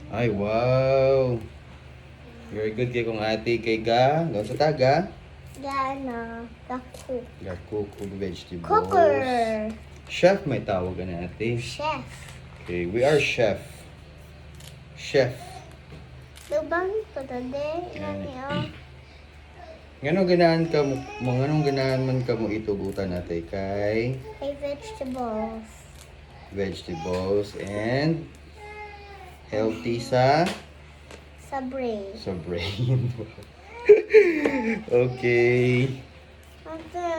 Ay, wow. Very good kay kong ate kay ga. Gawin sa taga. Gana. Gaku. Gaku, kung vegetables. Cooker. Chef may tawag na ate. Chef. Okay, we are chef. Chef. Lubang ko tadi. Nani oh. Nganong ganahan ka mo, nganong ganahan man ka mo itugutan natin kay Hey, vegetables. vegetables and healthy sa Sabre. brain. Okay. Ate.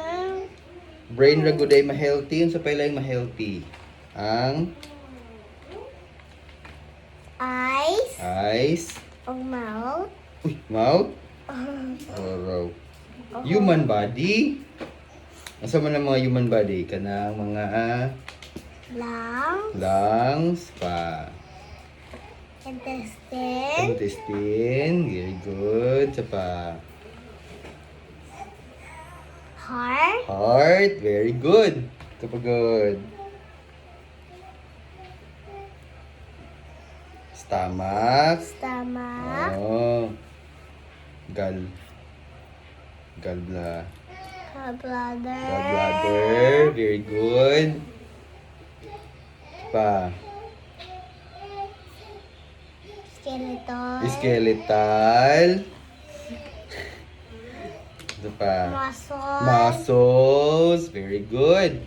Brain ra gud ay ma-healthy, unsa pa ilay ma-healthy? Ang Eyes. eyes, O mouth. uy, mouth, or human body. Asa man ang mga human body kanang mga Lungs. lungs pa. Intestine. Intestine, very good. Sa pa. Heart. Heart, very good. Ito pa good. Stomach. Stomach. Oh. Gallbladder. Gallbladder. Gallbladder, very good. Pa. Skeleton. Skeletal. Ito pa. Muscle. Muscles, very good.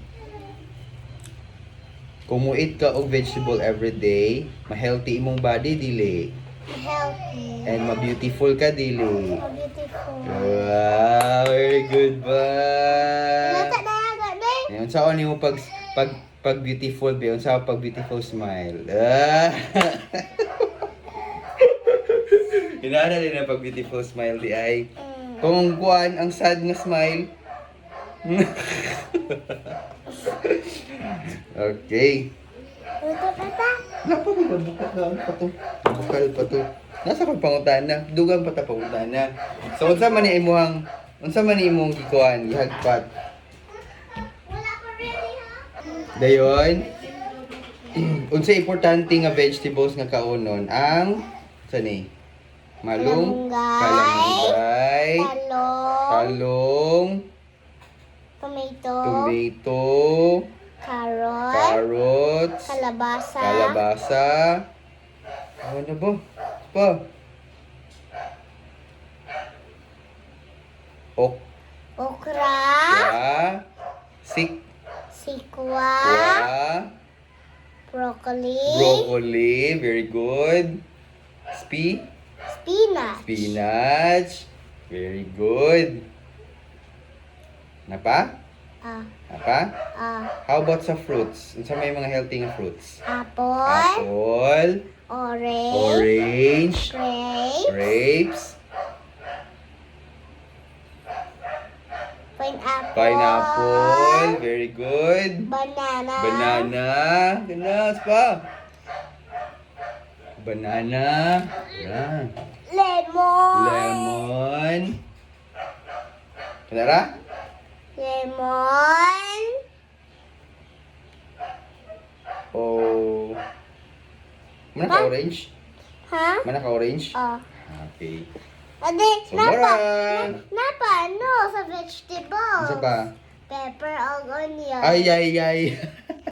Kung muit ka og vegetable every day, ma-healthy imong body dili. Healthy. And ma-beautiful ka dili. Beautiful. Wow, very good ba? Nata na agad day. Ngayon sa nimo pag beautiful ba? Unsa pag beautiful smile? Ah. Inana din ang pag beautiful smile di ay. Kung kuan ang sad nga smile. Okay. Luto pa ta. Napa ba bukal pa to? Bukal pa to. Nasa kay pangutana, dugang pa ta pangutana. So unsa man ni imong gikuan, gihagpat? Wala pa ready ha. Dayon. Unsa importante nga vegetables nga kaunon ang sani? Kalanggay, Talong. talong, Tomato. tomato, Carrot. carrots, Kalabasa. kalabasa. Ano ba? Pa. Okra. Okra. Sikwa. Sikwa. Broccoli. Broccoli. Very good. Spinach. Spinach. Very good. Napa? Ah. Napa? Ah. How about sa fruits? Unsa may mga healthy nga fruits? Apple. Apple. Orange. Orange. Grapes. Grapes. Pineapple. Pineapple. Very good. Banana. Banana. Ganas pa. Banana. Yan. Lemon. Lemon. Kanara? Lemon. Oh. Mana ka orange? Ha? Mana ka orange? Oh. Okay. Ade, Sobra. napa, no, sa vegetables. Ano ba? Pepper o onion. Ay, ay, ay.